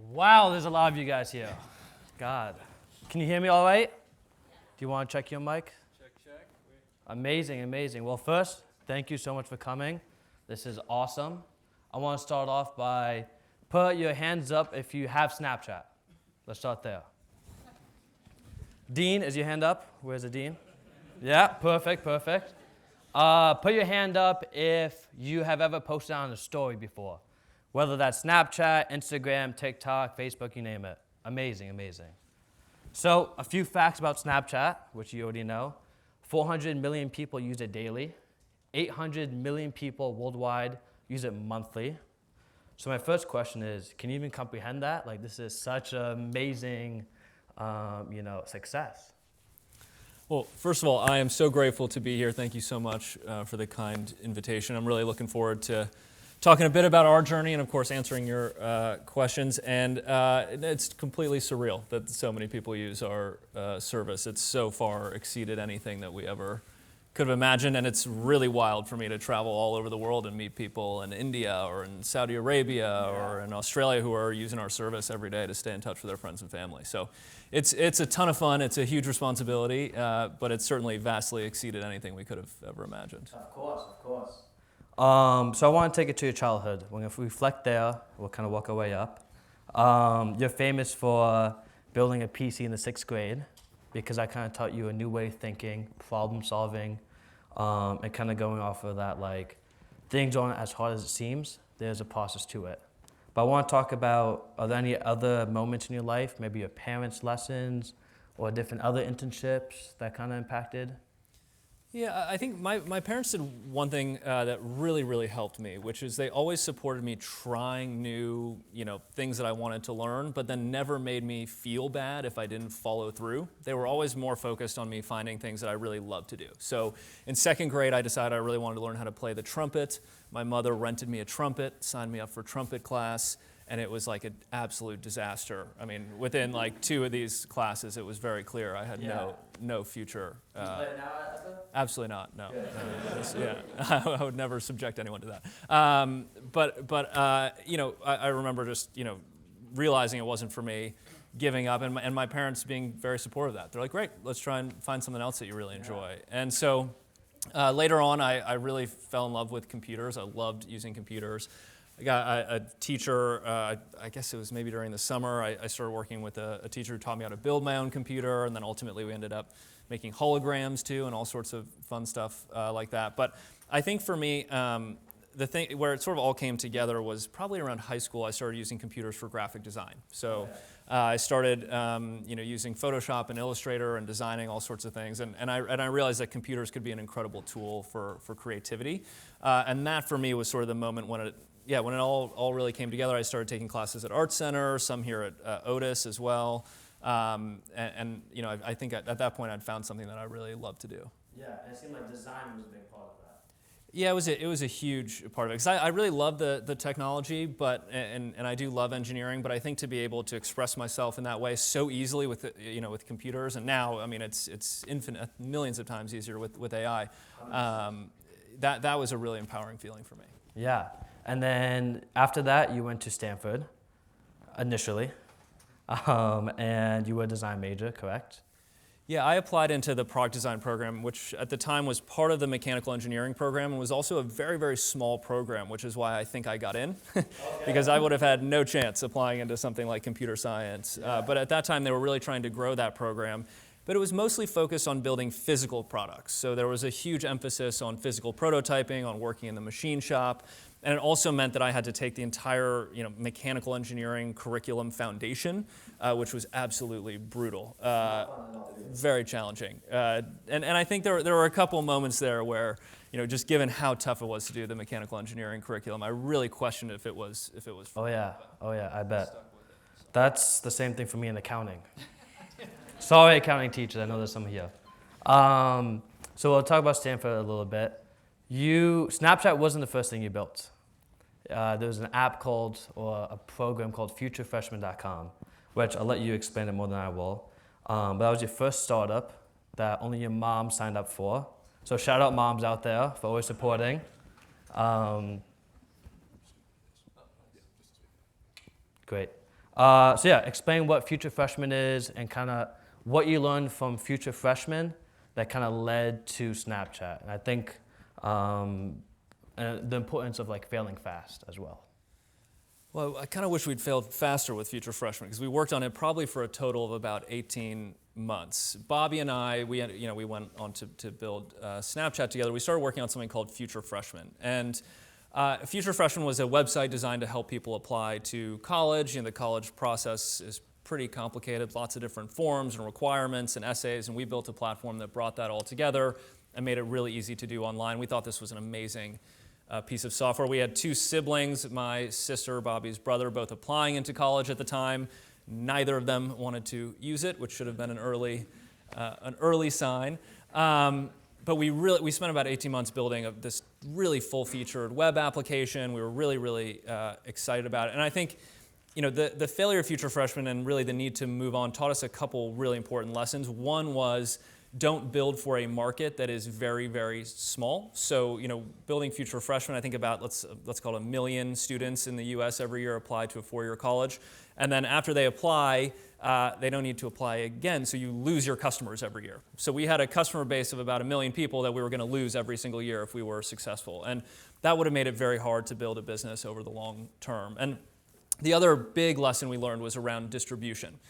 Wow, there's a lot of you guys here. God. Can you hear me all right? Do you want to check your mic? Check. Amazing, amazing. Well, first, thank you so much for coming. This is awesome. I want to start off by put your hands up if you have Snapchat. Let's start there. Dean, is your hand up? Where's the Dean? Yeah, perfect. Put your hand up if you have ever posted on a story before. Whether that's Snapchat, Instagram, TikTok, Facebook, you name it. Amazing. So, a few facts about Snapchat, which you already know. 400 million people use it daily. 800 million people worldwide use it monthly. So my first question is, can you even comprehend that? Like, this is such an amazing, success. Well, first of all, I am so grateful to be here. Thank you so much for the kind invitation. I'm really looking forward to talking a bit about our journey and, of course, answering your questions. And it's completely surreal that so many people use our service. It's so far exceeded anything that we ever could have imagined. And it's really wild for me to travel all over the world and meet people in India or in Saudi Arabia or in Australia who are using our service every day to stay in touch with their friends and family. So it's a ton of fun. It's a huge responsibility, but it's certainly vastly exceeded anything we could have ever imagined. Of course. So I want to take it to your childhood. When if we reflect there, we'll kind of work our way up. You're famous for building a PC in the 6th grade because I kind of taught you a new way of thinking, problem solving, and kind of going off of that, like, things aren't as hard as it seems. There's a process to it. But I want to talk about, are there any other moments in your life, maybe your parents' lessons or different other internships that kind of impacted? Yeah, I think my parents did one thing that really, really helped me, which is they always supported me trying new, things that I wanted to learn, but then never made me feel bad if I didn't follow through. They were always more focused on me finding things that I really loved to do. So in 2nd grade, I decided I really wanted to learn how to play the trumpet. My mother rented me a trumpet, signed me up for trumpet class, and it was like an absolute disaster. I mean, within like 2 of these classes, it was very clear I had no future. You play it now, Absolutely not. No. Yeah. I would never subject anyone to that. But I remember just realizing it wasn't for me, giving up, and my parents being very supportive of that. They're like, great, let's try and find something else that you really enjoy. And so later on, I really fell in love with computers. I loved using computers. I got a teacher, I guess it was maybe during the summer, I started working with a teacher who taught me how to build my own computer, and then ultimately we ended up making holograms too and all sorts of fun stuff like that. But I think for me, the thing where it sort of all came together was probably around high school. I started using computers for graphic design. So I started using Photoshop and Illustrator and designing all sorts of things. And I realized that computers could be an incredible tool for creativity. And that for me was sort of the moment when it all really came together. I started taking classes at Art Center, some here at Otis as well. I think at that point I'd found something that I really loved to do. Yeah, and it seemed like design was a big part of that. Yeah, it was a huge part of it because I really love the technology, and I do love engineering. But I think to be able to express myself in that way so easily with computers, and now I mean it's infinite, millions of times easier with AI. That was a really empowering feeling for me. Yeah, and then after that you went to Stanford initially. And you were a design major, correct? Yeah, I applied into the product design program, which at the time was part of the mechanical engineering program and was also a very, very small program, which is why I think I got in, because I would have had no chance applying into something like computer science. But at that time, they were really trying to grow that program. But it was mostly focused on building physical products. So there was a huge emphasis on physical prototyping, on working in the machine shop. And it also meant that I had to take the entire mechanical engineering curriculum foundation, which was absolutely brutal, very challenging. And I think there were a couple moments there where, just given how tough it was to do the mechanical engineering curriculum, I really questioned if it was fun. Oh yeah, I bet. That's the same thing for me in accounting. Sorry, accounting teachers, I know there's some here. So we'll talk about Stanford a little bit. Snapchat wasn't the first thing you built. There was an app or a program called futurefreshman.com, which I'll let you explain it more than I will. But that was your first startup that only your mom signed up for. So shout out moms out there for always supporting. Great. So yeah, explain what Future Freshman is and kind of what you learned from Future Freshman that kind of led to Snapchat. And I think and the importance of like failing fast as well. Well, I kind of wish we'd failed faster with Future Freshman because we worked on it probably for a total of about 18 months. Bobby and I, we went on to build Snapchat together. We started working on something called Future Freshman. And Future Freshman was a website designed to help people apply to college. The college process is pretty complicated, lots of different forms and requirements and essays, and we built a platform that brought that all together and made it really easy to do online. We thought this was an amazing piece of software. We had two siblings, my sister, Bobby's brother, both applying into college at the time. Neither of them wanted to use it, which should have been an early sign. But we spent about 18 months building this really full-featured web application. We were really excited about it. And I think the failure of Future Freshman and really the need to move on taught us a couple really important lessons. One was don't build for a market that is very small. So, building Future Freshman, I think about, let's call it 1 million students in the US every year apply to a 4-year college. And then after they apply, they don't need to apply again, so you lose your customers every year. So we had a customer base of about 1 million people that we were going to lose every single year if we were successful. And that would have made it very hard to build a business over the long term. And the other big lesson we learned was around distribution.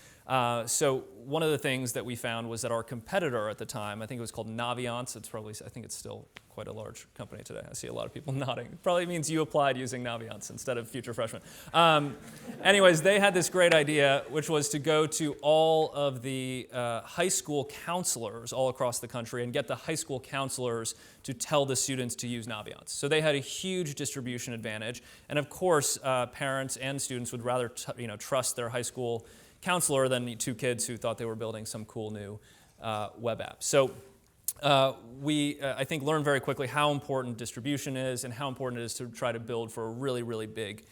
So one of the things that we found was that our competitor at the time, I think it was called Naviance. I think it's still quite a large company today. I see a lot of people nodding. It probably means you applied using Naviance instead of Future Freshman. Anyways, they had this great idea, which was to go to all of the high school counselors all across the country and get the high school counselors to tell the students to use Naviance. So they had a huge distribution advantage. And of course, parents and students would rather trust their high school counselor than two kids who thought they were building some cool new web app. So we, I think, learned very quickly how important distribution is and how important it is to try to build for a really big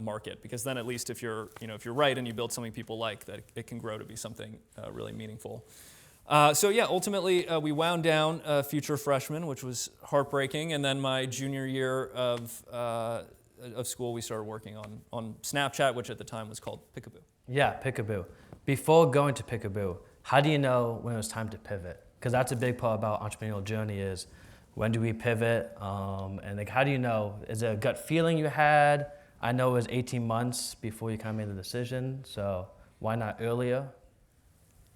market. Because then, at least, if you're right and you build something people like, that it can grow to be something really meaningful. So yeah, ultimately we wound down Future Freshman, which was heartbreaking, and then my junior year of school, we started working on Snapchat, which at the time was called Peekaboo. Yeah, Peekaboo. Before going to Peekaboo, how do you know when it was time to pivot? Because that's a big part about entrepreneurial journey is when do we pivot? And like, how do you know? Is it a gut feeling you had? I know it was 18 months before you kind of made the decision, so why not earlier?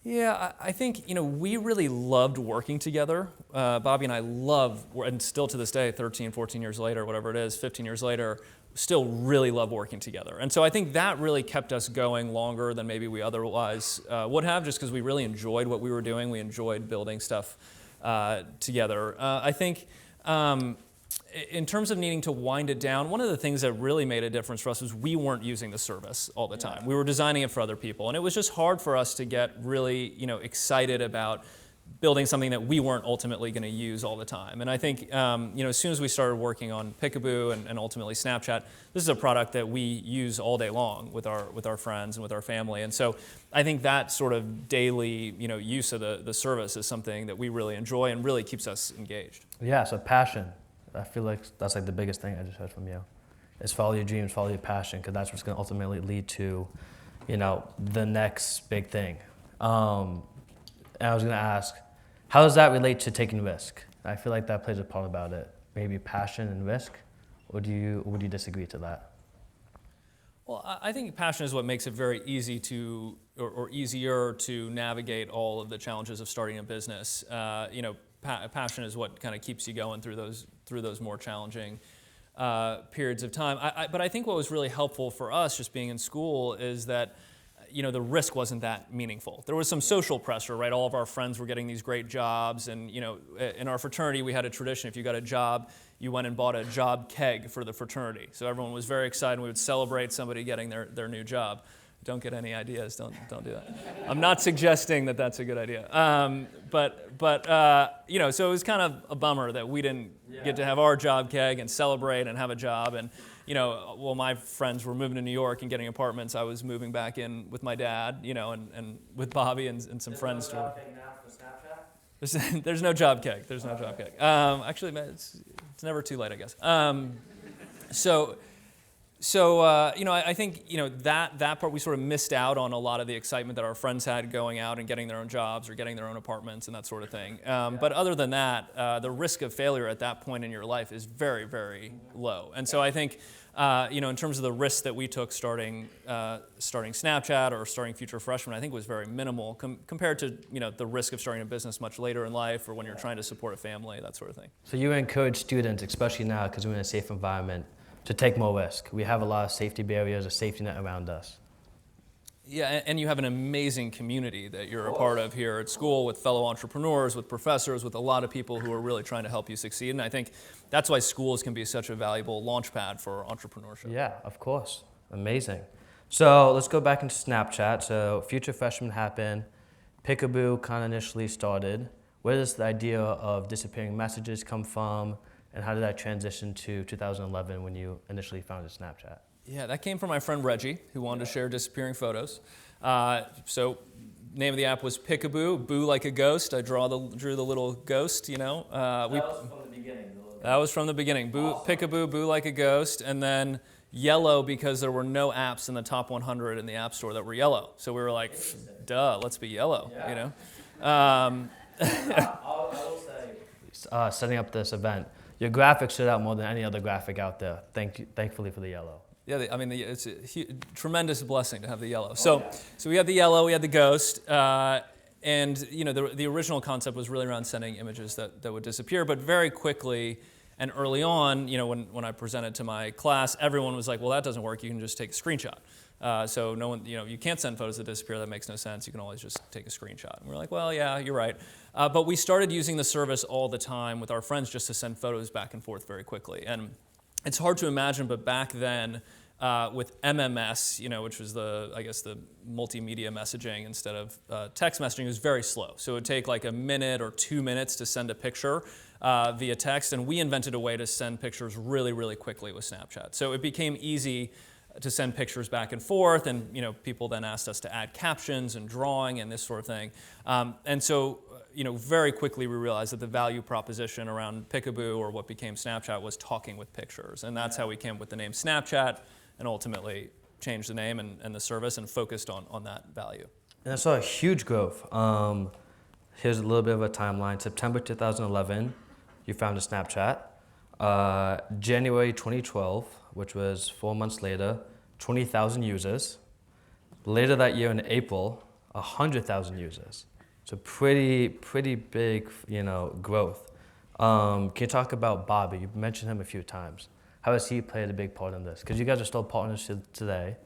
Yeah, I think, we really loved working together. Bobby and I and still to this day, 13, 14 years later, whatever it is, 15 years later, still really love working together. And so I think that really kept us going longer than maybe we otherwise would have, just because we really enjoyed what we were doing. We enjoyed building stuff together. I think in terms of needing to wind it down, one of the things that really made a difference for us was we weren't using the service all the time. We were designing it for other people. And it was just hard for us to get really excited about building something that we weren't ultimately going to use all the time. And I think as soon as we started working on Peekaboo and ultimately Snapchat, this is a product that we use all day long with our friends and with our family. And so I think that sort of daily use of the service is something that we really enjoy and really keeps us engaged. Yeah, so passion. I feel like that's like the biggest thing I just heard from you. Is follow your dreams, follow your passion, because that's what's going to ultimately lead to, the next big thing. And I was going to ask, how does that relate to taking risk? I feel like that plays a part about it. Maybe passion and risk, or would you disagree to that? Well, I think passion is what makes it very easy to, or easier to navigate all of the challenges of starting a business. Passion is what kind of keeps you going through those more challenging periods of time. But I think what was really helpful for us, just being in school, is that the risk wasn't that meaningful. There was some social pressure, right? All of our friends were getting these great jobs, and in our fraternity we had a tradition: if you got a job, you went and bought a job keg for the fraternity. So everyone was very excited. We would celebrate somebody getting their new job. Don't get any ideas. Don't do that. I'm not suggesting that that's a good idea. So it was kind of a bummer that we didn't get to have our job keg and celebrate and have a job. And while my friends were moving to New York and getting apartments, I was moving back in with my dad, and with Bobby and some friends. There's no job keg now for Snapchat? There's no job keg. There's no job keg. Actually, it's never too late, I guess. So So, I think, that part we sort of missed out on a lot of the excitement that our friends had going out and getting their own jobs or getting their own apartments and that sort of thing. But other than that, the risk of failure at that point in your life is very, very low. And so I think, in terms of the risks that we took starting Snapchat or starting Future Freshman, I think was very minimal compared to, the risk of starting a business much later in life or when you're trying to support a family, that sort of thing. So you encourage students, especially now because we're in a safe environment, to take more risk. We have a lot of safety barriers, a safety net around us. Yeah, and you have an amazing community that you're a part of here at school with fellow entrepreneurs, with professors, with a lot of people who are really trying to help you succeed. And I think that's why schools can be such a valuable launch pad for entrepreneurship. Yeah, of course. Amazing. So let's go back into Snapchat. So Future Freshman happened. Peekaboo kind of initially started. Where does the idea of disappearing messages come from? And how did that transition to 2011 when you initially founded Snapchat? Yeah, that came from my friend Reggie, who wanted to share disappearing photos. So name of the app was Peekaboo, boo like a ghost. I drew the little ghost, That was from the beginning. That was from the beginning. Boo, awesome. Peekaboo, boo like a ghost. And then yellow because there were no apps in the top 100 in the App Store that were yellow. So we were like, duh, let's be yellow, I will say, setting up this event, your graphic stood out more than any other graphic out there. Thankfully for the yellow. Yeah, it's a tremendous blessing to have the yellow. So we had the yellow, we had the ghost, and the original concept was really around sending images that would disappear. But very quickly and early on, when I presented to my class, everyone was like, "Well, that doesn't work. You can just take a screenshot." So no one, you can't send photos that disappear. That makes no sense. You can always just take a screenshot. And we're like, well, yeah, you're right. But we started using the service all the time with our friends just to send photos back and forth very quickly. And it's hard to imagine, but back then with MMS, which was the multimedia messaging instead of text messaging, it was very slow. So it would take like a minute or 2 minutes to send a picture via text. And we invented a way to send pictures really, really quickly with Snapchat. So it became easy to send pictures back and forth, and people then asked us to add captions and drawing and this sort of thing. And so, very quickly we realized that the value proposition around Peekaboo, or what became Snapchat, was talking with pictures. And that's how we came up with the name Snapchat and ultimately changed the name and the service and focused on that value. And I saw a huge growth. Here's a little bit of a timeline. September 2011, you founded Snapchat. January 2012, which was 4 months later, 20,000 users. Later that year in April, 100,000 users. So pretty big, growth. Can you talk about Bobby? You mentioned him a few times. How has he played a big part in this? Because you guys are still partners today.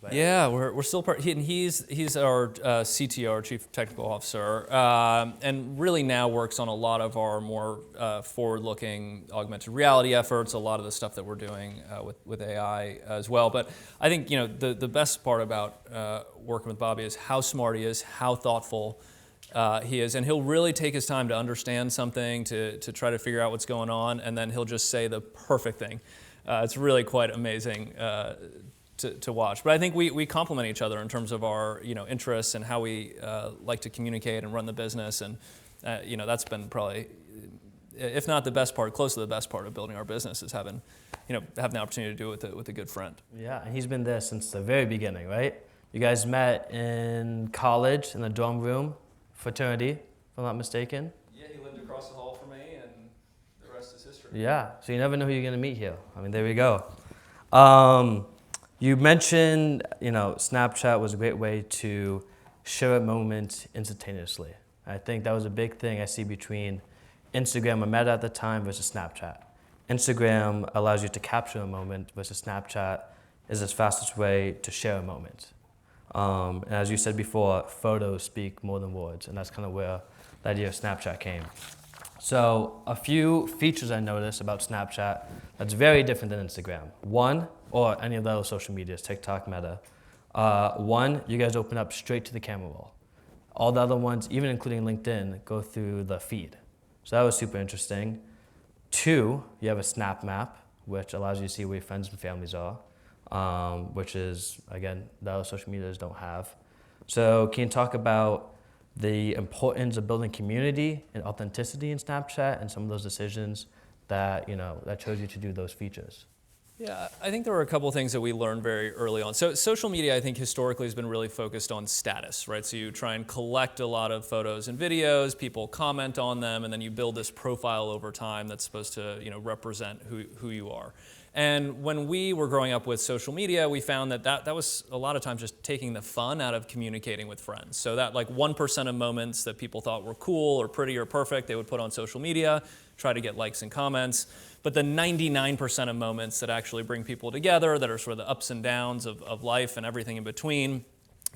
Right? Yeah, we're still he's our CTO, our Chief Technical Officer, and really now works on a lot of our more forward-looking augmented reality efforts, a lot of the stuff that we're doing with AI as well. But I think the best part about working with Bobby is how smart he is, how thoughtful he is, and he'll really take his time to understand something, to try to figure out what's going on, and then he'll just say the perfect thing. It's really quite amazing to watch. But I think we complement each other in terms of our interests and how we like to communicate and run the business, and that's been probably, if not the best part, close to the best part of building our business, is having the opportunity to do it with a good friend. Yeah, and he's been there since the very beginning, right? You guys met in college in the dorm room, fraternity, if I'm not mistaken. Yeah, he lived across the hall from me, and the rest is history. Yeah, so you never know who you're gonna meet here. I mean, there we go. You mentioned, Snapchat was a great way to share a moment instantaneously. I think that was a big thing I see between Instagram and Meta at the time versus Snapchat. Instagram allows you to capture a moment versus Snapchat is the fastest way to share a moment. And as you said before, photos speak more than words, and that's kind of where the idea of Snapchat came. So a few features I noticed about Snapchat that's very different than Instagram. One, or any of the other social medias, TikTok, Meta. One, you guys open up straight to the camera roll. All the other ones, even including LinkedIn, go through the feed. So that was super interesting. Two, you have a snap map, which allows you to see where your friends and families are, which is, again, the other social medias don't have. So can you talk about the importance of building community and authenticity in Snapchat and some of those decisions that, that chose you to do those features? Yeah, I think there were a couple of things that we learned very early on. So social media, I think, historically has been really focused on status, right? So you try and collect a lot of photos and videos, people comment on them, and then you build this profile over time that's supposed to, represent who you are. And when we were growing up with social media, we found that was a lot of times just taking the fun out of communicating with friends. So that like 1% of moments that people thought were cool or pretty or perfect, they would put on social media, try to get likes and comments. But the 99% of moments that actually bring people together, that are sort of the ups and downs of life and everything in between,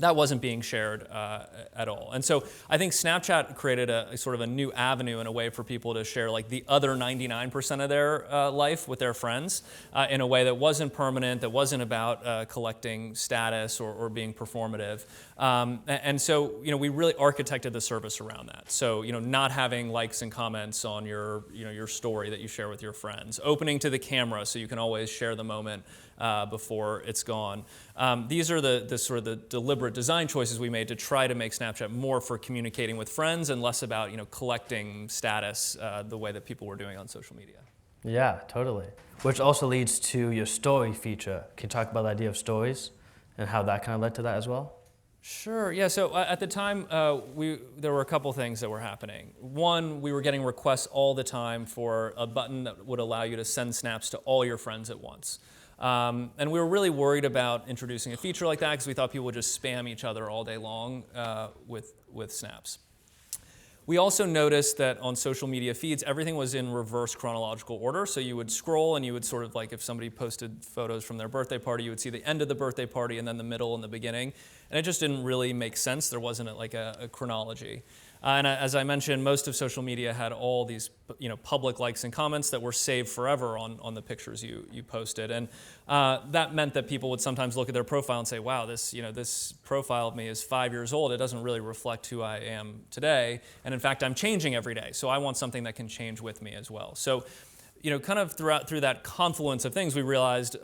that wasn't being shared at all. And so I think Snapchat created a sort of a new avenue and a way for people to share like the other 99% of their life with their friends in a way that wasn't permanent, that wasn't about collecting status or being performative. And so, we really architected the service around that. So, not having likes and comments on your story that you share with your friends, opening to the camera so you can always share the moment before it's gone. These are the sort of the deliberate design choices we made to try to make Snapchat more for communicating with friends and less about collecting status the way that people were doing on social media. Yeah, totally. Which also leads to your story feature. Can you talk about the idea of stories and how that kind of led to that as well? Sure. Yeah. So at the time, there were a couple things that were happening. One, we were getting requests all the time for a button that would allow you to send snaps to all your friends at once. And we were really worried about introducing a feature like that because we thought people would just spam each other all day long with snaps. We also noticed that on social media feeds, everything was in reverse chronological order. So you would scroll and you would sort of like if somebody posted photos from their birthday party, you would see the end of the birthday party and then the middle and the beginning. And it just didn't really make sense. There wasn't like a chronology. And as I mentioned, most of social media had all these public likes and comments that were saved forever on the pictures you posted. And that meant that people would sometimes look at their profile and say, wow, this profile of me is 5 years old. It doesn't really reflect who I am today. And in fact, I'm changing every day. So I want something that can change with me as well. So kind of through that confluence of things, we realized,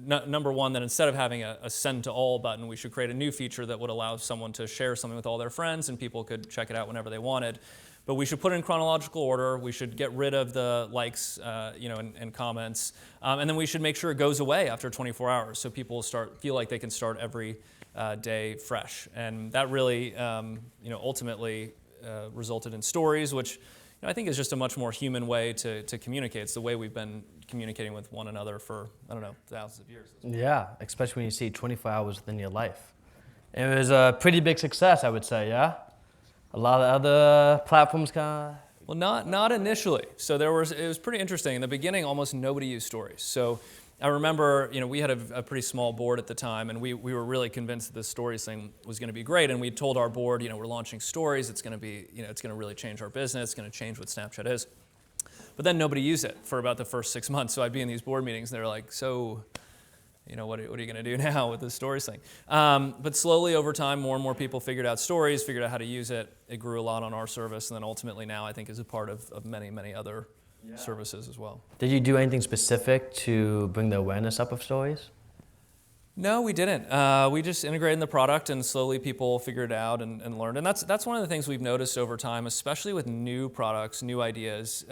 number one, that instead of having a send to all button, we should create a new feature that would allow someone to share something with all their friends and people could check it out whenever they wanted. But we should put it in chronological order. We should get rid of the likes, and comments. And then we should make sure it goes away after 24 hours so people feel like they can start every day fresh. And that really, ultimately resulted in stories, which I think is just a much more human way to communicate. It's the way we've been communicating with one another for, thousands of years. Yeah, especially when you see 24 hours within your life. It was a pretty big success, I would say, yeah? A lot of other platforms kind of... Well, not initially. So it was pretty interesting. In the beginning, almost nobody used stories. So I remember, we had a pretty small board at the time, and we were really convinced that this stories thing was going to be great. And we told our board, we're launching stories. It's going to be, it's going to really change our business. It's going to change what Snapchat is. But then nobody used it for about the first 6 months. So I'd be in these board meetings, and they're like, so, what are you going to do now with this stories thing? But slowly over time, more and more people figured out stories, figured out how to use it. It grew a lot on our service, and then ultimately now I think is a part of many, many other services as well. Did you do anything specific to bring the awareness up of stories? No, we didn't. We just integrated in the product, and slowly people figured it out and learned. And that's one of the things we've noticed over time, especially with new products, new ideas.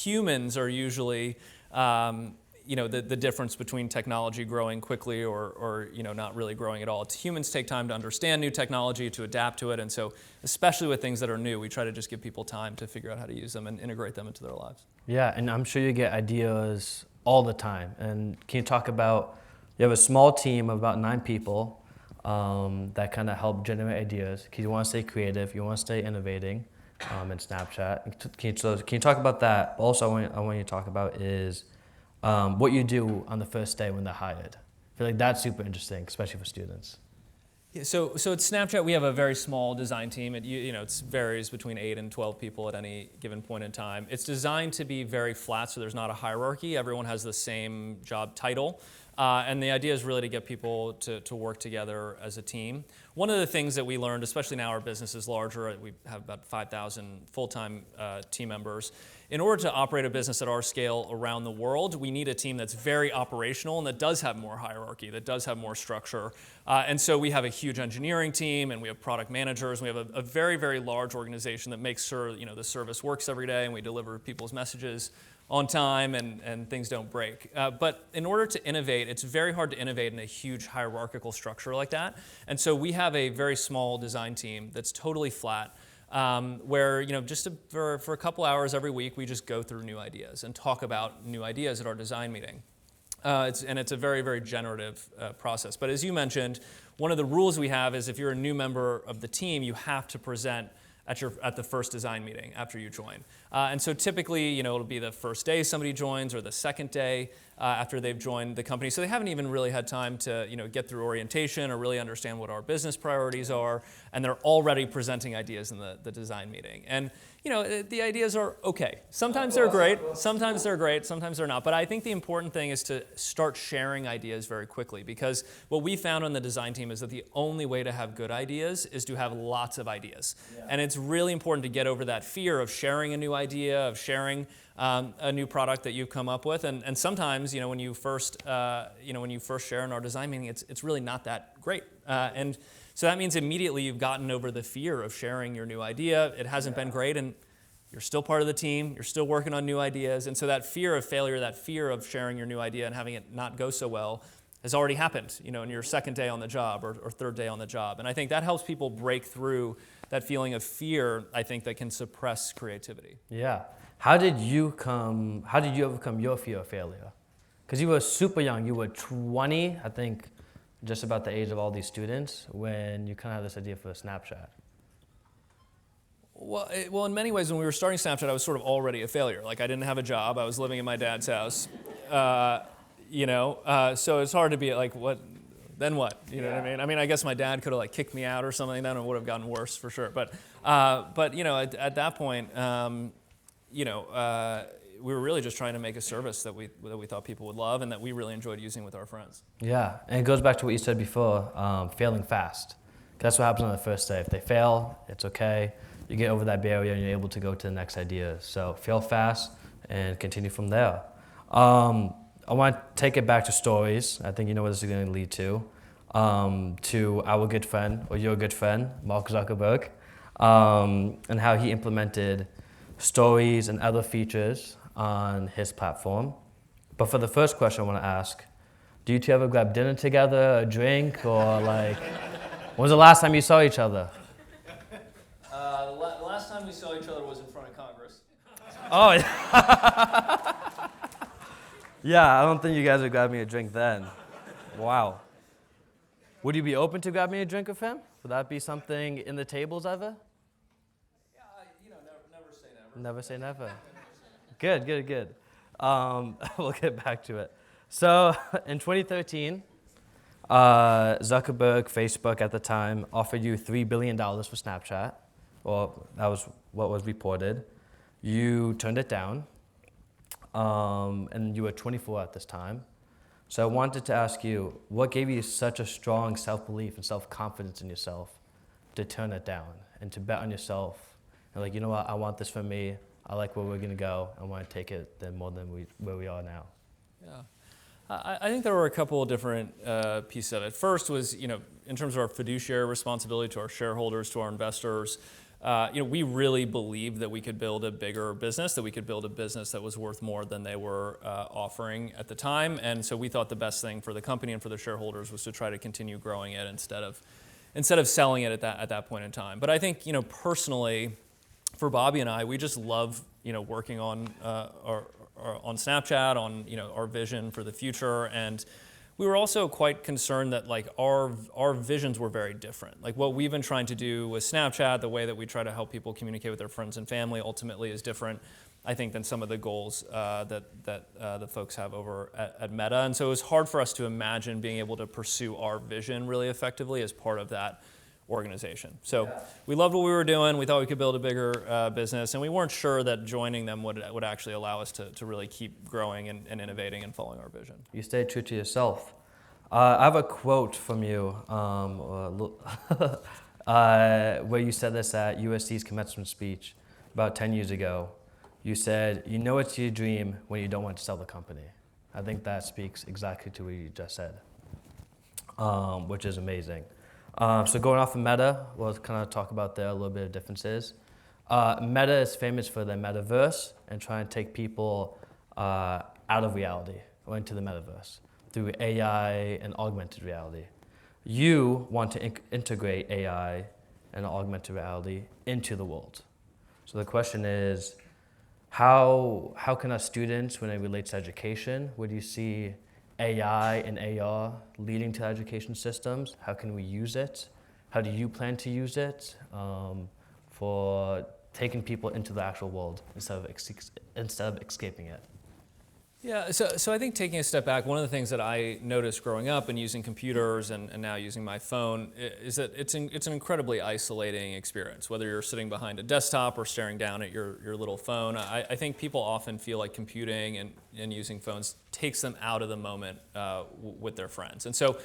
Humans are usually the difference between technology growing quickly or not really growing at all. Humans take time to understand new technology, to adapt to it, and so especially with things that are new, we try to just give people time to figure out how to use them and integrate them into their lives. Yeah, and I'm sure you get ideas all the time. And can you talk about, you have a small team of about 9 people that kind of help generate ideas because you want to stay creative, you want to stay innovating in Snapchat. Can you talk about that? Also, I want you to talk about is what you do on the first day when they're hired. I feel like that's super interesting, especially for students. Yeah, so at Snapchat, we have a very small design team. It varies between 8 and 12 people at any given point in time. It's designed to be very flat, so there's not a hierarchy. Everyone has the same job title. And the idea is really to get people to work together as a team. One of the things that we learned, especially now our business is larger, we have about 5,000 full-time team members. In order to operate a business at our scale around the world, we need a team that's very operational and that does have more hierarchy, that does have more structure. And so we have a huge engineering team, and we have product managers. We have a very, very large organization that makes sure the service works every day, and we deliver people's messages on time and things don't break. But in order to innovate, it's very hard to innovate in a huge hierarchical structure like that. And so we have a very small design team that's totally flat, where for a couple hours every week, we just go through new ideas and talk about new ideas at our design meeting. It's a very, very generative process. But as you mentioned, one of the rules we have is if you're a new member of the team, you have to present at the first design meeting after you join. And so typically, it'll be the first day somebody joins or the second day after they've joined the company. So they haven't even really had time to, get through orientation or really understand what our business priorities are. And they're already presenting ideas in the design meeting. And, the ideas are okay. Sometimes they're great, sometimes they're not. But I think the important thing is to start sharing ideas very quickly, because what we found on the design team is that the only way to have good ideas is to have lots of ideas. Yeah. And it's really important to get over that fear of sharing a new idea, of sharing a new product that you've come up with. And sometimes, when you first share in our design meeting, it's really not that great. And so that means immediately you've gotten over the fear of sharing your new idea. It hasn't been great, and you're still part of the team. You're still working on new ideas. And so that fear of failure, that fear of sharing your new idea and having it not go so well has already happened, in your second day on the job or third day on the job. And I think that helps people break through that feeling of fear, I think, that can suppress creativity. Yeah. How did you overcome your fear of failure? Because you were super young. You were 20, I think, just about the age of all these students, when you kind of had this idea for Snapchat. Well, in many ways, when we were starting Snapchat, I was sort of already a failure. Like, I didn't have a job. I was living in my dad's house. So it's hard to be like, then what? You know what I mean? I mean, I guess my dad could have kicked me out or something. Then it would have gotten worse for sure. But at that point, we were really just trying to make a service that we thought people would love and that we really enjoyed using with our friends. Yeah, and it goes back to what you said before, failing fast. That's what happens on the first day. If they fail, it's okay. You get over that barrier and you're able to go to the next idea. So fail fast and continue from there. I want to take it back to stories. I think you know where this is going to lead to our good friend, or your good friend, Mark Zuckerberg, and how he implemented stories and other features on his platform. But for the first question I want to ask, do you two ever grab dinner together, a drink, or when was the last time you saw each other? The last time we saw each other was in front of Congress. Oh, yeah. Yeah, I don't think you guys would grab me a drink then. Wow. Would you be open to grabbing a drink with him? Would that be something in the tables ever? Yeah, never say never. Never say never. Good. We'll get back to it. So in 2013, Zuckerberg, Facebook at the time, offered you $3 billion for Snapchat. Well, that was what was reported. You turned it down, and you were 24 at this time. So I wanted to ask you, what gave you such a strong self-belief and self-confidence in yourself to turn it down and to bet on yourself? And you know what, I want this for me. I like where we're going to go. I want to take it more than where we are now. Yeah. I think there were a couple of different pieces of it. First was, in terms of our fiduciary responsibility to our shareholders, to our investors, we really believed that we could build a bigger business, that we could build a business that was worth more than they were offering at the time. And so we thought the best thing for the company and for the shareholders was to try to continue growing it instead of selling it at that point in time. But I think, personally, for Bobby and I, we just love, working on on Snapchat, on our vision for the future, and we were also quite concerned that our visions were very different. What we've been trying to do with Snapchat, the way that we try to help people communicate with their friends and family, ultimately is different, I think, than some of the goals that the folks have over at Meta. And so it was hard for us to imagine being able to pursue our vision really effectively as part of that organization. So we loved what we were doing. We thought we could build a bigger business, and we weren't sure that joining them would actually allow us to really keep growing and innovating and following our vision. You stayed true to yourself. I have a quote from you where you said this at USC's commencement speech about 10 years ago. You said, you know it's your dream when you don't want to sell the company. I think that speaks exactly to what you just said, which is amazing. So going off of Meta, we'll kind of talk about there a little bit of differences. Meta is famous for their metaverse and trying to take people out of reality or into the metaverse through AI and augmented reality. You want to integrate AI and augmented reality into the world. So the question is, how can our students, when it relates to education, where do you see AI and AR leading to education systems? How can we use it? How do you plan to use it for taking people into the actual world instead of escaping it? Yeah, so I think taking a step back, one of the things that I noticed growing up and using computers and now using my phone is that it's an incredibly isolating experience, whether you're sitting behind a desktop or staring down at your little phone. I think people often feel like computing and using phones takes them out of the moment with their friends. And so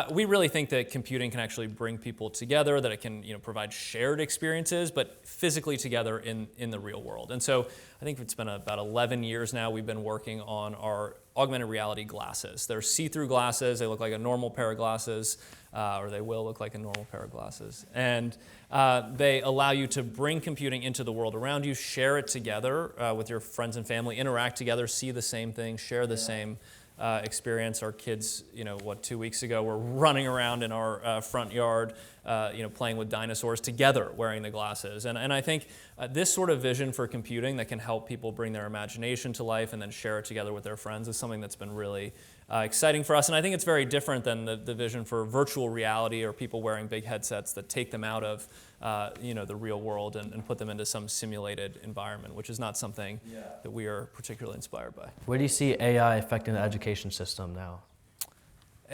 we really think that computing can actually bring people together, that it can provide shared experiences, but physically together in the real world. And so I think it's been about 11 years now we've been working on our augmented reality glasses. They're see-through glasses. They look like a normal pair of glasses, or they will look like a normal pair of glasses. And they allow you to bring computing into the world around you, share it together with your friends and family, interact together, see the same thing, share the same experience. Our kids, 2 weeks ago, were running around in our front yard, playing with dinosaurs together, wearing the glasses. And I think this sort of vision for computing that can help people bring their imagination to life and then share it together with their friends is something that's been really exciting for us. And I think it's very different than the vision for virtual reality or people wearing big headsets that take them out of the real world and put them into some simulated environment, which is not something that we are particularly inspired by. Where do you see AI affecting the education system now?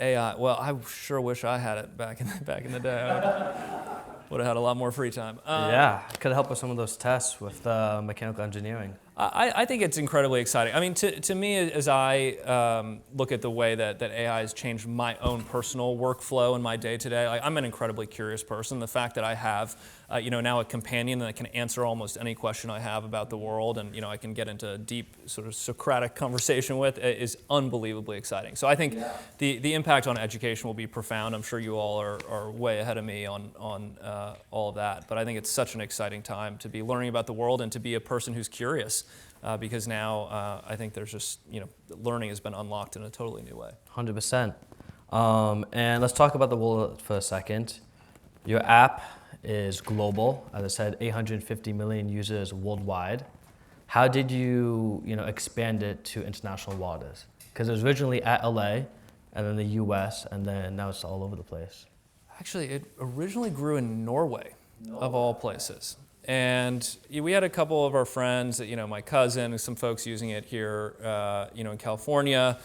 AI, well, I sure wish I had it back in the day. I would have had a lot more free time. Yeah, could help with some of those tests with mechanical engineering. I think it's incredibly exciting. I mean, to me, as I look at the way that AI has changed my own personal workflow and my day-to-day, I'm an incredibly curious person. The fact that I have, now a companion that can answer almost any question I have about the world, and I can get into a deep sort of Socratic conversation with, is unbelievably exciting. So I think the impact on education will be profound. I'm sure you all are way ahead of me on all of that. But I think it's such an exciting time to be learning about the world and to be a person who's curious. Because now I think there's just, learning has been unlocked in a totally new way. 100%. And let's talk about the world for a second. Your app is global. As I said, 850 million users worldwide. How did you, expand it to international waters? Because it was originally at LA, and then the US, and then now it's all over the place. Actually, it originally grew in Norway, of all places. And we had a couple of our friends, my cousin, some folks using it here, in California.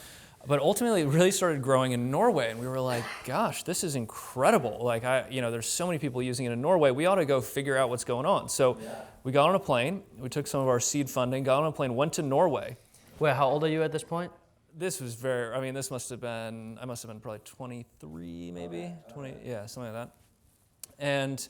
But ultimately, it really started growing in Norway, and we were like, gosh, this is incredible. Like, there's so many people using it in Norway. We ought to go figure out what's going on. So we got on a plane. We took some of our seed funding, got on a plane, went to Norway. Wait, how old are you at this point? This was I must have been probably 23, maybe, 20, yeah, something like that. And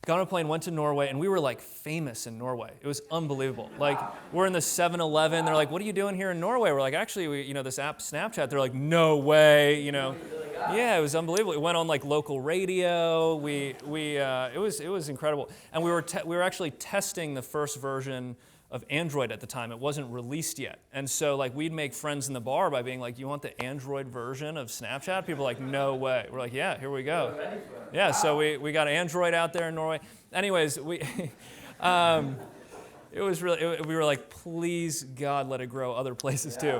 got on a plane, went to Norway, and we were like famous in Norway. It was unbelievable. Like, we're in the 7-Eleven. They're like, "What are you doing here in Norway?" We're like, "Actually, this app Snapchat." They're like, "No way," Yeah, it was unbelievable. It went on like local radio. It was incredible. And we were actually testing the first version of Android at the time. It wasn't released yet. And so like we'd make friends in the bar by being like, "You want the Android version of Snapchat?" People are like, "No way." We're like, "Yeah, here we go." Yeah, so we got Android out there in Norway. Anyways, it was really, we were like, please God, let it grow other places too.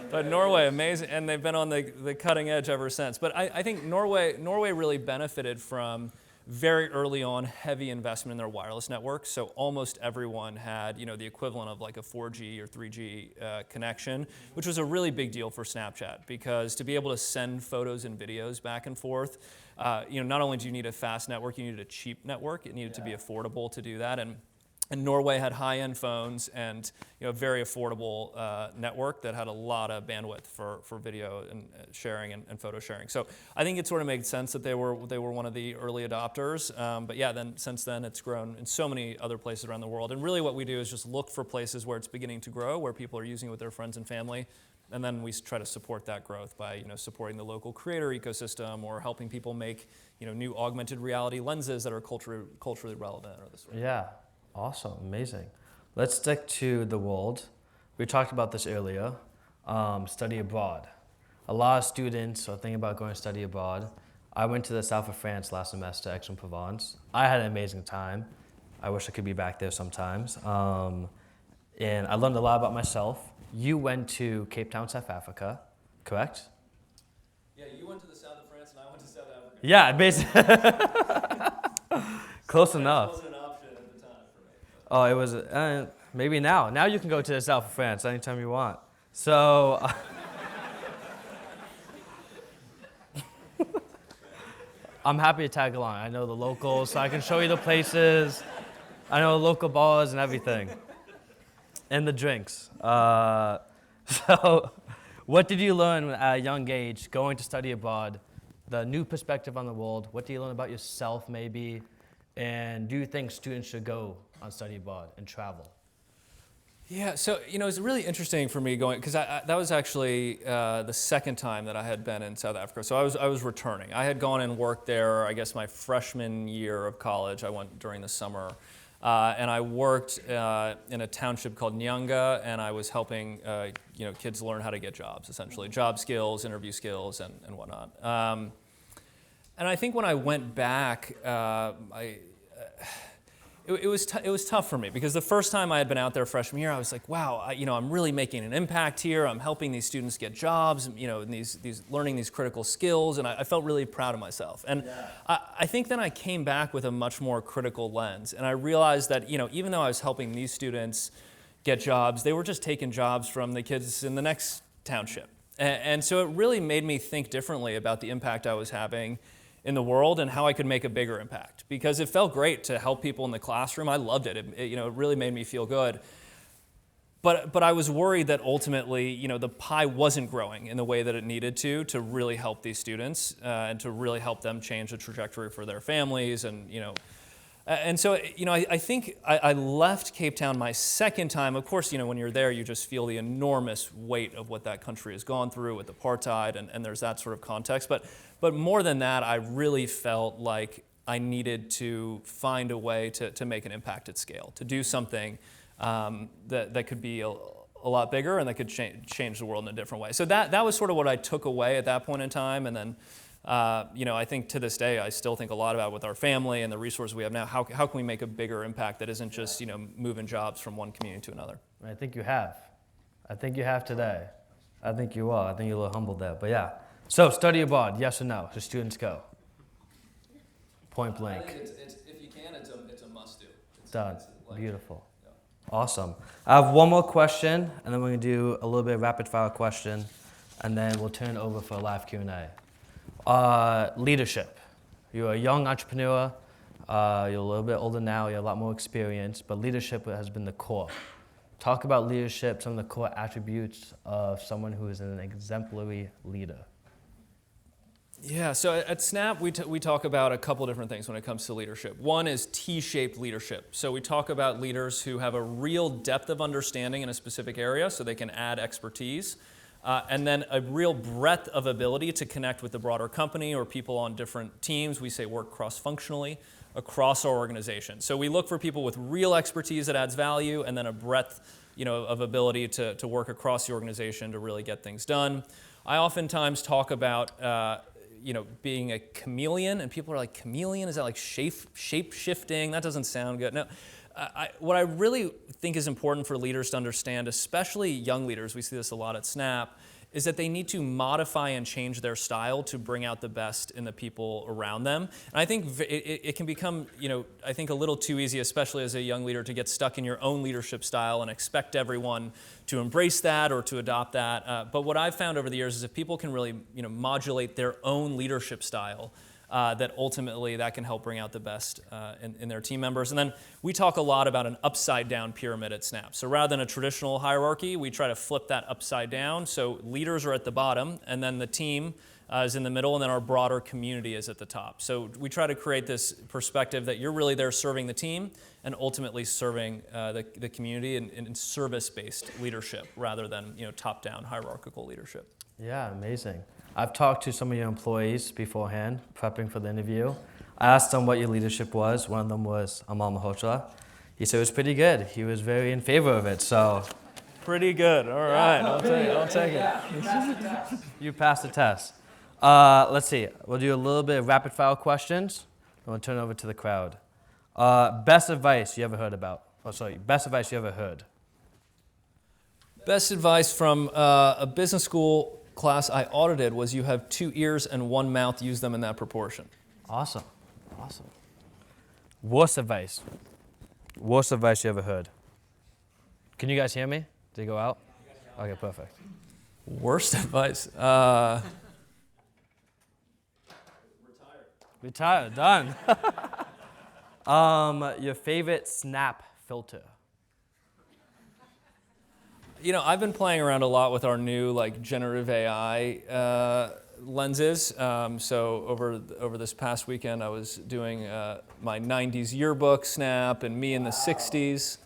But Norway, amazing, and they've been on the cutting edge ever since. But I think Norway really benefited from very early on heavy investment in their wireless network. So almost everyone had, the equivalent of like a 4G or 3G connection, which was a really big deal for Snapchat, because to be able to send photos and videos back and forth, not only do you need a fast network, you needed a cheap network. It needed to be affordable to do that. And Norway had high-end phones and a very affordable network that had a lot of bandwidth for video and sharing and photo sharing. So I think it sort of made sense that they were one of the early adopters. But yeah, then since then it's grown in so many other places around the world. And really what we do is just look for places where it's beginning to grow, where people are using it with their friends and family. And then we try to support that growth by supporting the local creator ecosystem or helping people make new augmented reality lenses that are culturally relevant or this sort of. Yeah. Awesome, amazing. Let's stick to the world. We talked about this earlier. Study abroad. A lot of students are thinking about going to study abroad. I went to the south of France last semester, Aix-en-Provence. I had an amazing time. I wish I could be back there sometimes. And I learned a lot about myself. You went to Cape Town, South Africa, correct? Yeah, you went to the south of France and I went to South Africa. Yeah, basically. Close enough. Wasn't an option at the time for me. Oh, it was, maybe now. Now you can go to the south of France anytime you want. So, I'm happy to tag along. I know the locals, so I can show you the places. I know the local bars and everything. And the drinks. So, what did you learn at a young age going to study abroad? The new perspective on the world. What do you learn about yourself, maybe? And do you think students should go on study abroad and travel? Yeah, so it's really interesting for me going because that was actually the second time that I had been in South Africa. So I was returning. I had gone and worked there. I guess my freshman year of college. I went during the summer, and I worked in a township called Nyanga, and I was helping kids learn how to get jobs, essentially job skills, interview skills, and whatnot. And I think when I went back, it was tough for me because the first time I had been out there freshman year, I was like, wow, I'm really making an impact here. I'm helping these students get jobs, and these learning these critical skills, and I felt really proud of myself. And I think then I came back with a much more critical lens, and I realized that even though I was helping these students get jobs, they were just taking jobs from the kids in the next township. And so it really made me think differently about the impact I was having in the world and how I could make a bigger impact. Because it felt great to help people in the classroom. I loved it. It really made me feel good. But I was worried that ultimately, the pie wasn't growing in the way that it needed to really help these students and to really help them change the trajectory for their families. And so, I think I left Cape Town my second time. Of course, when you're there, you just feel the enormous weight of what that country has gone through with apartheid, and there's that sort of context. But more than that, I really felt like I needed to find a way to make an impact at scale, to do something that could be a lot bigger and that could change the world in a different way. So that was sort of what I took away at that point in time. And then, I think to this day, I still think a lot about with our family and the resources we have now, how can we make a bigger impact that isn't just, moving jobs from one community to another? I think you have. I think you have today. I think you are. I think you're a little humbled there, but yeah. So, study abroad, yes or no? Should students go? Point blank. I think if you can, it's a must-do. Done. Beautiful. Yeah. Awesome. I have one more question, and then we're going to do a little bit of rapid-fire question, and then we'll turn it over for a live Q&A. Leadership. You're a young entrepreneur. You're a little bit older now. You have a lot more experience, but leadership has been the core. Talk about leadership, some of the core attributes of someone who is an exemplary leader. Yeah, so at Snap, we talk about a couple different things when it comes to leadership. One is T-shaped leadership. So we talk about leaders who have a real depth of understanding in a specific area so they can add expertise, and then a real breadth of ability to connect with the broader company or people on different teams. We say work cross-functionally across our organization. So we look for people with real expertise that adds value and then a breadth of ability to work across the organization to really get things done. I oftentimes talk about being a chameleon, and people are like, chameleon? Is that like shape-shifting? That doesn't sound good. No, what I really think is important for leaders to understand, especially young leaders, we see this a lot at Snap, is that they need to modify and change their style to bring out the best in the people around them. And I think it can become, I think a little too easy, especially as a young leader, to get stuck in your own leadership style and expect everyone to embrace that or to adopt that. But what I've found over the years is if people can really, modulate their own leadership style, that ultimately that can help bring out the best in their team members. And then we talk a lot about an upside-down pyramid at Snap. So rather than a traditional hierarchy, we try to flip that upside down. So leaders are at the bottom, and then the team is in the middle, and then our broader community is at the top. So we try to create this perspective that you're really there serving the team and ultimately serving the community in service-based leadership rather than top-down hierarchical leadership. Yeah, amazing. I've talked to some of your employees beforehand, prepping for the interview. I asked them what your leadership was. One of them was Amal Malhotra. He said it was pretty good. He was very in favor of it, so. Pretty good. All right, I'll take it. You passed the test. Let's see. We'll do a little bit of rapid fire questions. And we'll turn it over to the crowd. Best advice you ever heard about? Best advice you ever heard? Best advice from a business school class I audited was you have 2 ears and 1 mouth. Use them in that proportion. Awesome. Worst advice? Worst advice you ever heard? Can you guys hear me? Did it go out? Okay, perfect. Worst advice? Retire, done. Your favorite Snap filter? You know, I've been playing around a lot with our new generative AI lenses. So over this past weekend, I was doing my 90s yearbook snap and me in the 60s.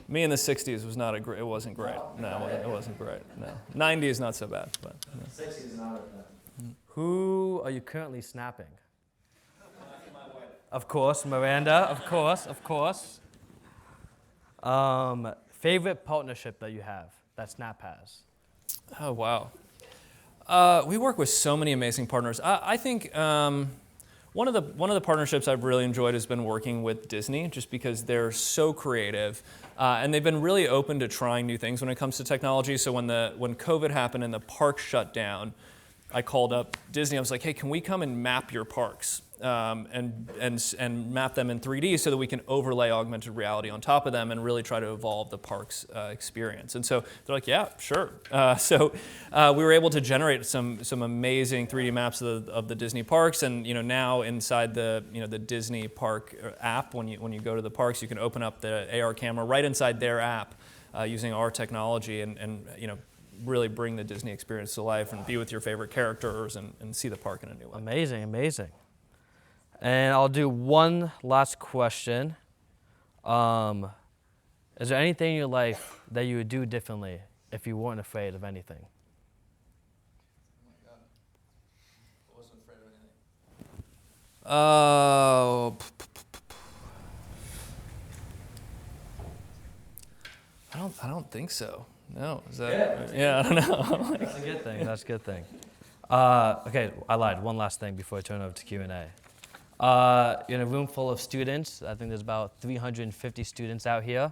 Me in the 60s was not it wasn't great. No, it wasn't great. No. 90s not so bad, but. No. 60s not bad. Who are you currently snapping? Of course, Miranda. Of course. Favorite partnership that you have that Snap has? Oh, wow. We work with so many amazing partners. I think one of the partnerships I've really enjoyed has been working with Disney, just because they're so creative, and they've been really open to trying new things when it comes to technology. So when COVID happened and the parks shut down, I called up Disney. I was like, hey, can we come and map your parks and map them in 3D so that we can overlay augmented reality on top of them and really try to evolve the parks experience? And so they're like, yeah, sure. So we were able to generate some amazing 3D maps of the Disney parks. And now inside the Disney Park app, when you go to the parks, you can open up the AR camera right inside their app using our technology and really bring the Disney experience to life and be with your favorite characters and see the park in a new way. Amazing. And I'll do one last question. Is there anything in your life that you would do differently if you weren't afraid of anything? Oh my God. I wasn't afraid of anything. I don't think so. No, is that? Yeah, I don't know. That's a good thing. Okay, I lied. One last thing before I turn over to Q&A. You're in a room full of students. I think there's about 350 students out here.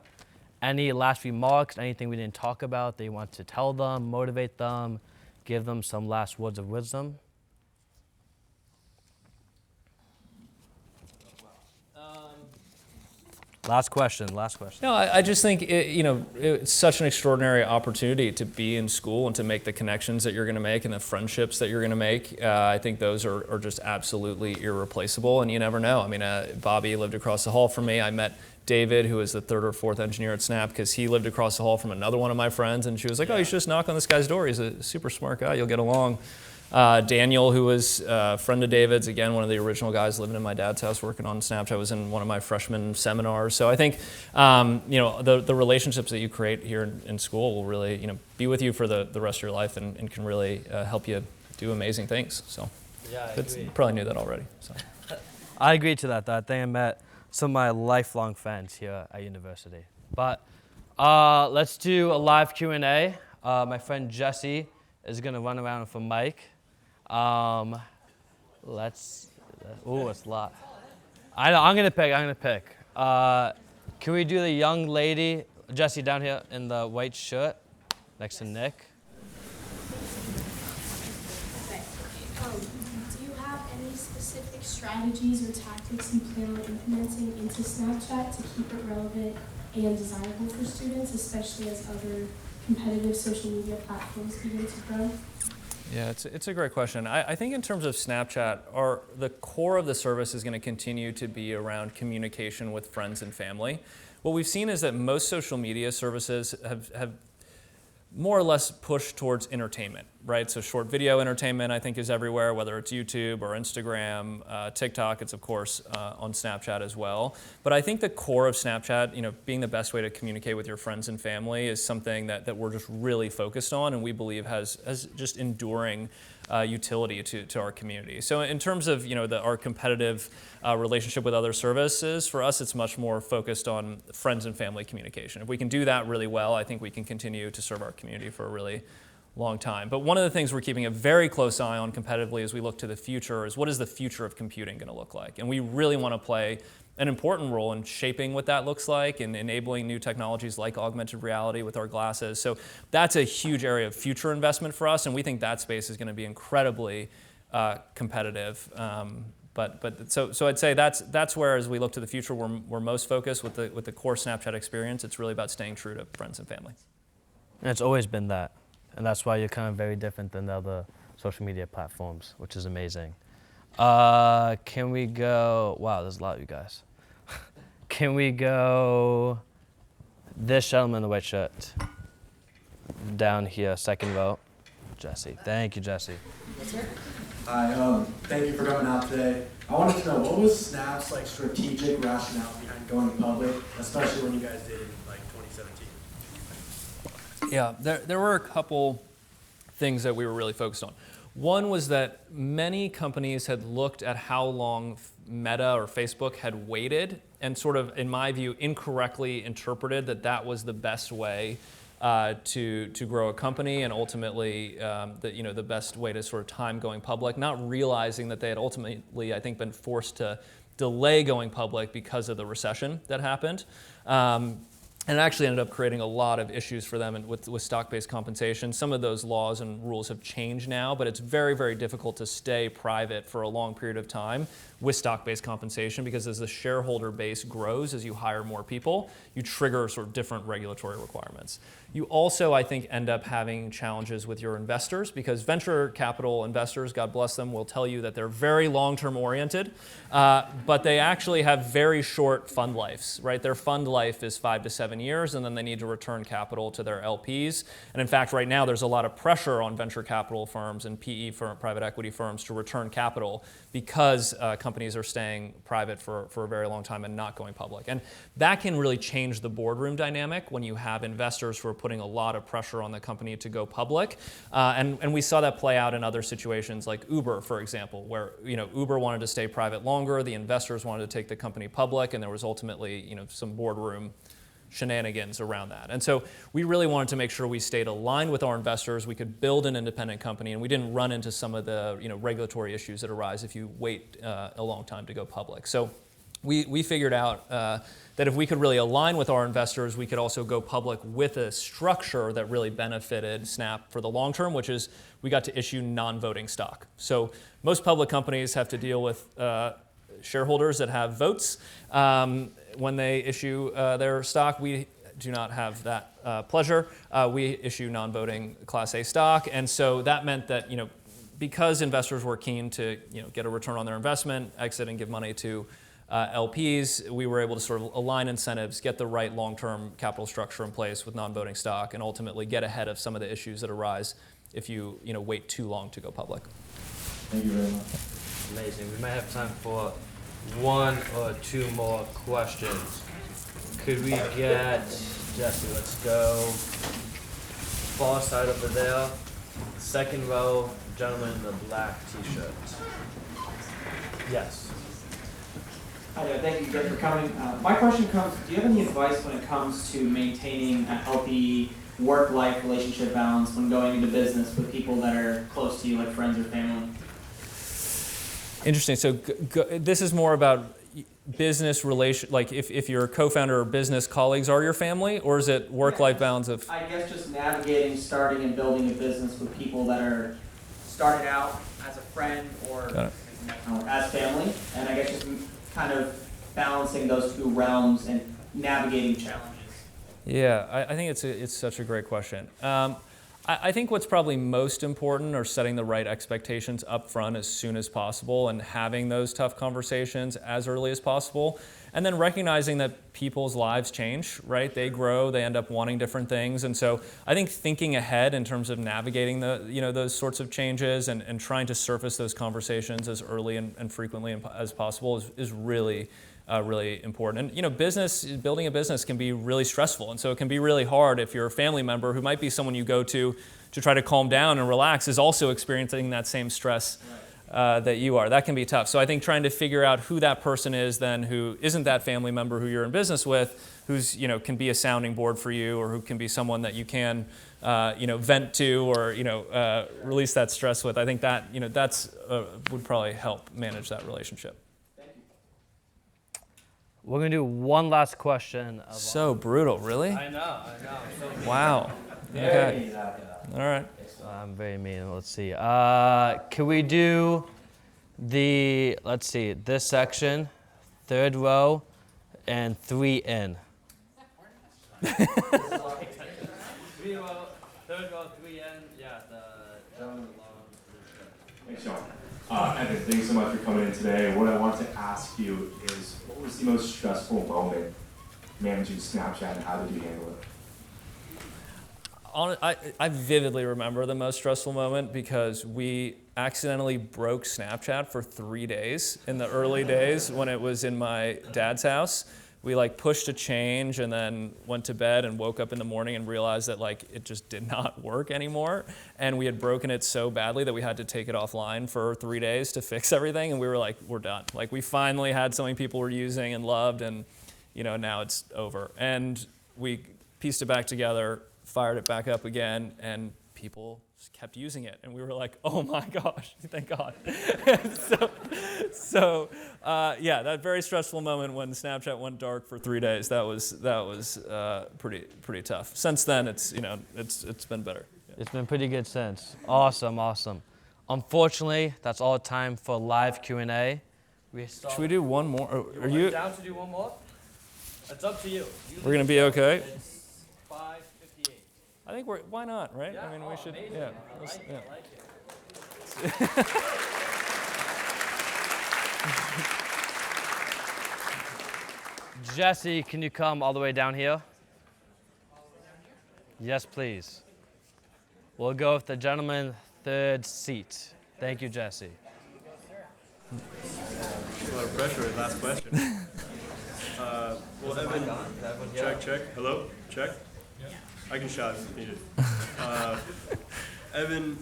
Any last remarks, anything we didn't talk about that you want to tell them, motivate them, give them some last words of wisdom? Last question. No, I just think it's such an extraordinary opportunity to be in school and to make the connections that you're going to make and the friendships that you're going to make. I think those are just absolutely irreplaceable, and you never know. I mean, Bobby lived across the hall from me. I met David, who was the 3rd or 4th engineer at Snap, because he lived across the hall from another one of my friends, and she was like, oh, you should just knock on this guy's door. He's a super smart guy. You'll get along. Daniel, who was a friend of David's, again, one of the original guys living in my dad's house working on Snapchat, was in one of my freshman seminars. So I think, the relationships that you create here in school will really, be with you for the rest of your life and can really help you do amazing things. So yeah, you probably knew that already. So. I agree to that, though. I think I met some of my lifelong friends here at university. But let's do a live Q&A. My friend Jesse is going to run around with a mic. It's a lot. I'm gonna pick. Can we do the young lady, Jesse, down here in the white shirt, next to Nick? Okay. Do you have any specific strategies or tactics you plan on implementing into Snapchat to keep it relevant and desirable for students, especially as other competitive social media platforms begin to grow? Yeah, it's a great question. I think in terms of Snapchat, the core of the service is going to continue to be around communication with friends and family. What we've seen is that most social media services have more or less pushed towards entertainment, right? So short video entertainment, I think, is everywhere, whether it's YouTube or Instagram, TikTok. It's, of course, on Snapchat as well. But I think the core of Snapchat, being the best way to communicate with your friends and family, is something that we're just really focused on and we believe has just enduring utility to our community. So in terms of our competitive relationship with other services, for us it's much more focused on friends and family communication. If we can do that really well, I think we can continue to serve our community for a really long time. But one of the things we're keeping a very close eye on competitively as we look to the future is what is the future of computing going to look like? And we really want to play an important role in shaping what that looks like and enabling new technologies like augmented reality with our glasses. So that's a huge area of future investment for us, and we think that space is going to be incredibly competitive. So I'd say that's where, as we look to the future, we're most focused with the core Snapchat experience. It's really about staying true to friends and family. And it's always been that. And that's why you're kind of very different than the other social media platforms, which is amazing. Can we go, wow, there's a lot of you guys. Can we go this gentleman in the white shirt? Down here, second row. Jesse. Thank you, Jesse. Hi, thank you for coming out today. I wanted to know, what was Snap's strategic rationale behind going public, especially when you guys did it in 2017? Yeah, there were a couple things that we were really focused on. One was that many companies had looked at how long Meta or Facebook had waited and sort of, in my view, incorrectly interpreted that was the best way to grow a company and ultimately the best way to sort of time going public, not realizing that they had ultimately, I think, been forced to delay going public because of the recession that happened. And it actually ended up creating a lot of issues for them with stock-based compensation. Some of those laws and rules have changed now, but it's very, very difficult to stay private for a long period of time with stock-based compensation, because as the shareholder base grows, as you hire more people, you trigger sort of different regulatory requirements. You also, I think, end up having challenges with your investors, because venture capital investors, God bless them, will tell you that they're very long-term oriented, but they actually have very short fund lives, right? Their fund life is 5 to 7 years, and then they need to return capital to their LPs. And in fact, right now, there's a lot of pressure on venture capital firms and PE firm, private equity firms, to return capital because companies are staying private for a very long time and not going public. And that can really change the boardroom dynamic when you have investors who are putting a lot of pressure on the company to go public. And we saw that play out in other situations like Uber, for example, where Uber wanted to stay private longer, the investors wanted to take the company public, and there was ultimately some boardroom shenanigans around that. And so we really wanted to make sure we stayed aligned with our investors, we could build an independent company, and we didn't run into some of the regulatory issues that arise if you wait a long time to go public. So we figured out that if we could really align with our investors, we could also go public with a structure that really benefited Snap for the long term, which is we got to issue non-voting stock. So most public companies have to deal with shareholders that have votes when they issue their stock. We do not have that pleasure. We issue non-voting Class A stock, and so that meant that because investors were keen to get a return on their investment, exit, and give money to LPs, we were able to sort of align incentives, get the right long-term capital structure in place with non-voting stock, and ultimately get ahead of some of the issues that arise if you wait too long to go public. Thank you very much. Amazing. We might have time for one or two more questions. Could we get Jesse? Let's go far side over there. Second row, gentleman in the black t-shirt. Yes. Hi there, thank you guys for coming. My question comes, do you have any advice when it comes to maintaining a healthy work-life relationship balance when going into business with people that are close to you, like friends or family? Interesting. So this is more about business relation, like if your co-founder or business colleagues are your family, or is it work-life balance of? I guess just navigating, starting and building a business with people that are started out as a friend or as family, and I guess just kind of balancing those two realms and navigating challenges. Yeah, I think it's such a great question. I think what's probably most important are setting the right expectations up front as soon as possible and having those tough conversations as early as possible. And then recognizing that people's lives change, right? They grow, they end up wanting different things. And so I think thinking ahead in terms of navigating those sorts of changes and trying to surface those conversations as early and frequently as possible is really really important. And building a business can be really stressful, and so it can be really hard if you're a family member who might be someone you go to to try to calm down and relax is also experiencing that same stress that you are. That can be tough. So I think trying to figure out who that person is then who isn't that family member who you're in business with, who's, can be a sounding board for you, or who can be someone that you can, vent to, or, release that stress with. I think that, that's would probably help manage that relationship. We're going to do one last question. So brutal, really? I know. Wow. Okay. All right. I'm very mean. Let's see. Can we do this section, third row, and 3 in? 3 row, third row, 3 in. Yeah, the gentleman along. Thanks, Sean. Evan, thanks so much for coming in today. What I want to ask you is, what was the most stressful moment managing Snapchat, and how did you handle it? I vividly remember the most stressful moment because we accidentally broke Snapchat for 3 days in the early days when it was in my dad's house. We pushed a change and then went to bed and woke up in the morning and realized that it just did not work anymore. And we had broken it so badly that we had to take it offline for 3 days to fix everything. And we were we're done. We finally had something people were using and loved, and now it's over. And we pieced it back together, fired it back up again, and people just kept using it. And we were oh my gosh, thank God. so that very stressful moment when Snapchat went dark for 3 days, that was pretty tough. Since then, it's been better. Yeah. It's been pretty good since. Awesome. Unfortunately, that's all the time for live Q&A. Should we do one more? Are you down to do one more? It's up to you. We're gonna be okay. It's 5:58. I think why not, right? Yeah, we should, amazing. yeah. I like it. Jesse, can you come all the way down here? Yes, please. We'll go with the gentleman third seat. Thank you, Jesse. A lot of pressure. Last question. Evan, check. Hello, check. Yeah. I can shout if needed. Evan,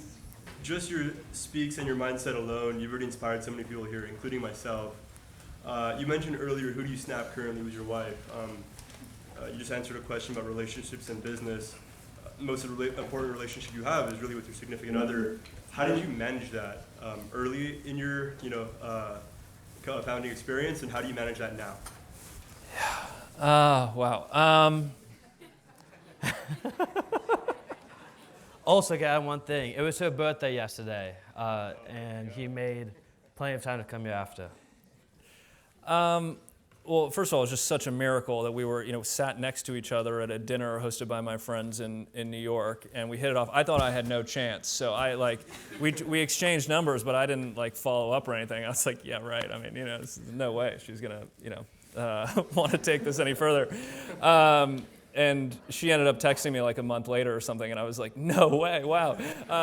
just your speaks and your mindset alone, you've already inspired so many people here, including myself. You mentioned earlier, who do you snap currently with your wife? You just answered a question about relationships and business. Most important relationship you have is really with your significant other. How did you manage that early in your, founding experience, and how do you manage that now? Wow. Also, got one thing. It was her birthday yesterday, and he made plenty of time to come here after. Well, first of all, it was just such a miracle that we were, sat next to each other at a dinner hosted by my friends in New York, and we hit it off. I thought I had no chance, so we exchanged numbers, but I didn't follow up or anything. I was like, yeah, right. I mean, there's no way she's gonna, want to take this any further. And she ended up texting me a month later or something, and I was like, no way, wow. And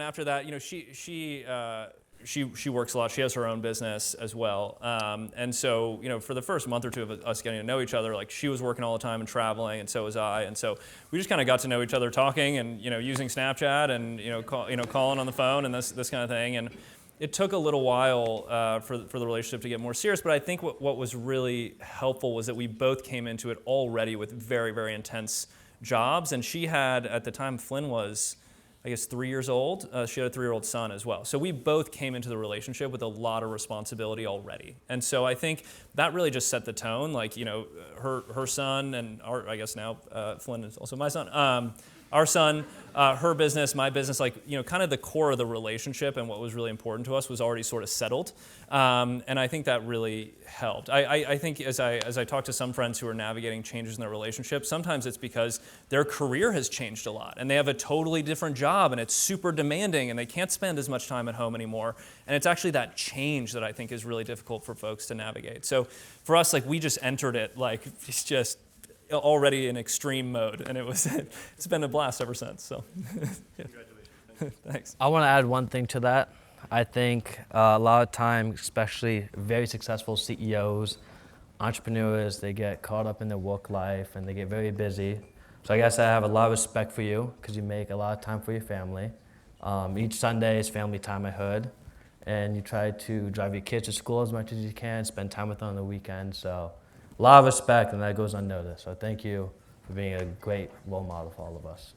after that, she works a lot. She has her own business as well. And so, for the first month or two of us getting to know each other, she was working all the time and traveling, and so was I. And so we just kind of got to know each other talking and, using Snapchat and, calling on the phone and this kind of thing. And it took a little while for the relationship to get more serious, but I think what was really helpful was that we both came into it already with very, very intense jobs. And she had, at the time Flynn was, I guess, 3 years old. She had a 3-year-old son as well. So we both came into the relationship with a lot of responsibility already. And so I think that really just set the tone. Her son and I guess now Flynn is also my son. Our son, her business, my business, kind of the core of the relationship and what was really important to us was already sort of settled. And I think that really helped. I think as I talk to some friends who are navigating changes in their relationship, sometimes it's because their career has changed a lot and they have a totally different job and it's super demanding and they can't spend as much time at home anymore. And it's actually that change that I think is really difficult for folks to navigate. So for us, we just entered it it's just already in extreme mode, and it's been a blast ever since. So, Congratulations. Thanks. I want to add one thing to that. I think a lot of times, especially very successful CEOs entrepreneurs, they get caught up in their work life and they get very busy. So I guess I have a lot of respect for you because you make a lot of time for your family. Each Sunday is family time, I heard. And you try to drive your kids to school as much as you can, spend time with them on the weekend. So a lot of respect, and that goes unnoticed. So thank you for being a great role model for all of us.